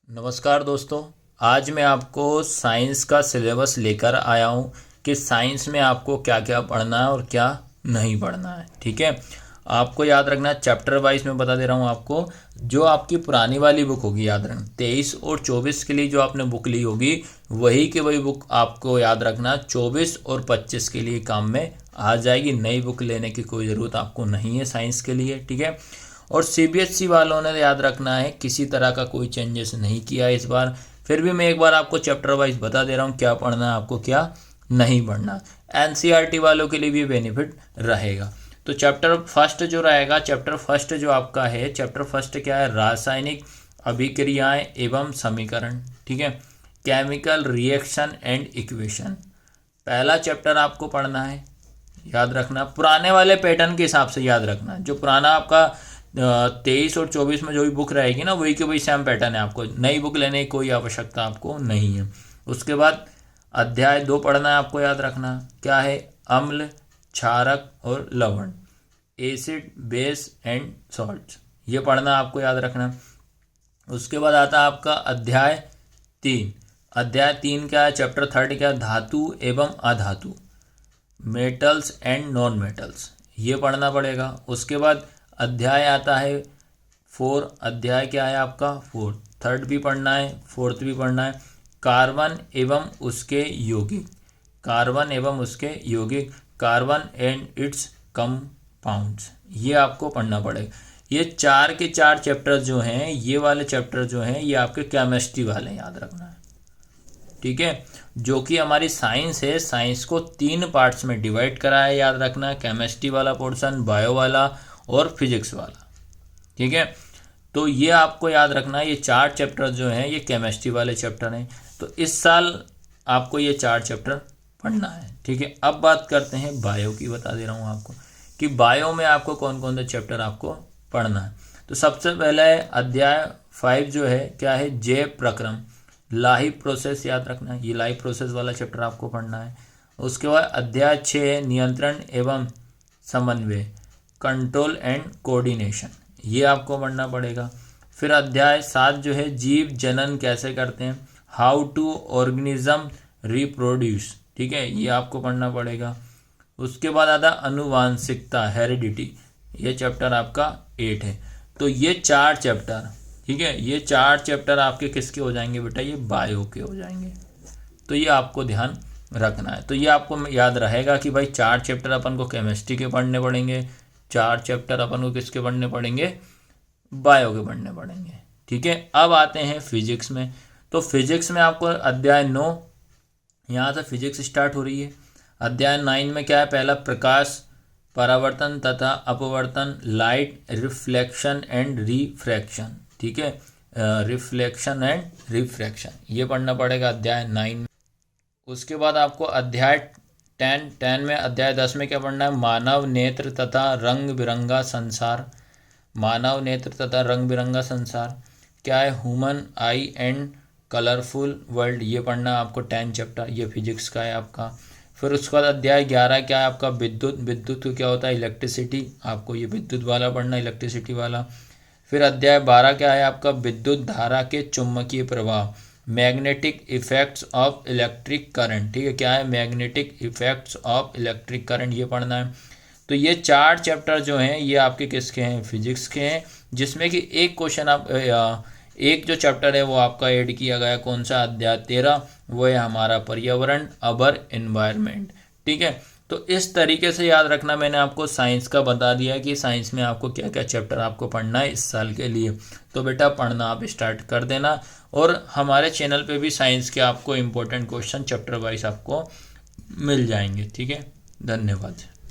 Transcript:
नमस्कार दोस्तों। आज मैं आपको साइंस का सिलेबस लेकर आया हूँ कि साइंस में आपको क्या क्या पढ़ना है और क्या नहीं पढ़ना है। ठीक है, आपको याद रखना है, चैप्टर वाइज मैं बता दे रहा हूँ आपको। जो आपकी पुरानी वाली बुक होगी, याद रखना 23 और 24 के लिए जो आपने बुक ली होगी वही की वही बुक आपको याद रखना 24 और 25 के लिए काम में आ जाएगी। नई बुक लेने की कोई ज़रूरत आपको नहीं है साइंस के लिए। ठीक है, और सीबीएसई वालों ने याद रखना है किसी तरह का कोई चेंजेस नहीं किया इस बार। फिर भी मैं एक बार आपको चैप्टर वाइज बता दे रहा हूँ क्या पढ़ना है आपको, क्या नहीं पढ़ना। एनसीईआरटी वालों के लिए भी बेनिफिट रहेगा। तो चैप्टर फर्स्ट जो रहेगा, चैप्टर फर्स्ट जो आपका है, चैप्टर फर्स्ट क्या है? रासायनिक अभिक्रियाएं एवं समीकरण। ठीक है, केमिकल रिएक्शन एंड इक्वेशन पहला चैप्टर आपको पढ़ना है। याद रखना पुराने वाले पैटर्न के हिसाब से याद रखना, जो पुराना आपका 23 और 24 में जो भी बुक रहेगी ना वही के वही सेम पैटर्न है। आपको नई बुक लेने की कोई आवश्यकता आपको नहीं है। उसके बाद अध्याय 2 पढ़ना है आपको। याद रखना क्या है? अम्ल, क्षारक और लवण, एसिड, बेस एंड सॉल्ट, ये पढ़ना आपको याद रखना। उसके बाद आता है आपका अध्याय 3। अध्याय 3 क्या है? चैप्टर 3 क्या है? धातु एवं अधातु, मेटल्स एंड नॉन मेटल्स, ये पढ़ना पड़ेगा। उसके बाद अध्याय आता है 4। अध्याय क्या है आपका? 4। थर्ड भी पढ़ना है, फोर्थ भी पढ़ना है। कार्बन एवं उसके यौगिक, कार्बन एवं उसके यौगिक, कार्बन एंड इट्स कंपाउंड्स, ये आपको पढ़ना पड़ेगा। ये 4 के 4 चैप्टर जो हैं, ये वाले चैप्टर जो हैं ये आपके केमिस्ट्री वाले हैं, याद रखना है। ठीक है, जो कि हमारी साइंस है, साइंस को 3 पार्ट्स में डिवाइड करा है, याद रखना। केमिस्ट्री वाला पोर्शन, बायो वाला और फिजिक्स वाला। ठीक है, तो ये आपको याद रखना है। ये 4 चैप्टर जो हैं ये केमिस्ट्री वाले चैप्टर हैं। तो इस साल आपको ये 4 चैप्टर पढ़ना है। ठीक है, अब बात करते हैं बायो की। बता दे रहा हूँ आपको कि बायो में आपको कौन कौन से चैप्टर आपको पढ़ना है। तो सबसे पहला है अध्याय 5 जो है क्या है? जैव प्रक्रम, लाइफ प्रोसेस, याद रखना है। ये लाइफ प्रोसेस वाला चैप्टर आपको पढ़ना है। उसके बाद अध्याय 6 है नियंत्रण एवं समन्वय, कंट्रोल एंड कोऑर्डिनेशन, ये आपको पढ़ना पड़ेगा। फिर अध्याय 7 जो है जीव जनन कैसे करते हैं, हाउ टू ऑर्गेनिज्म रिप्रोड्यूस, ठीक है, ये आपको पढ़ना पड़ेगा। उसके बाद आता अनुवांशिकता, हेरिडिटी, ये चैप्टर आपका 8 है। तो ये 4 चैप्टर, ठीक है, ये 4 चैप्टर आपके किसके हो जाएंगे बेटा? ये बायो के हो जाएंगे। तो ये आपको ध्यान रखना है। तो ये आपको याद रहेगा कि भाई 4 चैप्टर अपन को केमिस्ट्री के पढ़ने पड़ेंगे, 4 चैप्टर अपन को किसके पढ़ने पड़ेंगे? बायो के पढ़ने पड़ेंगे। ठीक है, अब आते हैं फिजिक्स में। तो फिजिक्स में आपको अध्याय 9, यहाँ से फिजिक्स स्टार्ट हो रही है। अध्याय 9 में क्या है? पहला प्रकाश, परावर्तन तथा अपवर्तन, लाइट, रिफ्लेक्शन एंड रिफ्रैक्शन। ठीक है, रिफ्लेक्शन एंड रिफ्रैक्शन, ये पढ़ना पड़ेगा अध्याय 9 में। उसके बाद आपको अध्याय 10 में, अध्याय 10 में क्या पढ़ना है? मानव नेत्र तथा रंग बिरंगा संसार, मानव नेत्र तथा रंग बिरंगा संसार क्या है? Human I and colourful world, ये पढ़ना आपको 10 चैप्टर, ये फिजिक्स का है आपका। फिर उसके बाद अध्याय 11 क्या है आपका? विद्युत, विद्युत तो क्या होता है? इलेक्ट्रिसिटी, आपको ये विद्युत वाला पढ़ना, इलेक्ट्रिसिटी वाला। फिर अध्याय 12 क्या है आपका? विद्युत धारा के चुंबकीय प्रभाव, magnetic effects of electric current. ठीक है, क्या है? Magnetic effects of electric current, ये पढ़ना है। तो ये 4 चैप्टर जो हैं ये आपके किसके हैं? फिजिक्स के हैं, जिसमें कि एक क्वेश्चन आप एक जो चैप्टर है वो आपका ऐड किया गया, कौन सा? अध्याय 13, वो है हमारा पर्यावरण, अवर एनवायरनमेंट। ठीक है, तो इस तरीके से याद रखना, मैंने आपको साइंस का बता दिया कि साइंस में आपको क्या क्या चैप्टर आपको पढ़ना है इस साल के लिए। तो बेटा पढ़ना आप स्टार्ट कर देना, और हमारे चैनल पे भी साइंस के आपको इम्पोर्टेंट क्वेश्चन चैप्टर वाइज आपको मिल जाएंगे। ठीक है, धन्यवाद।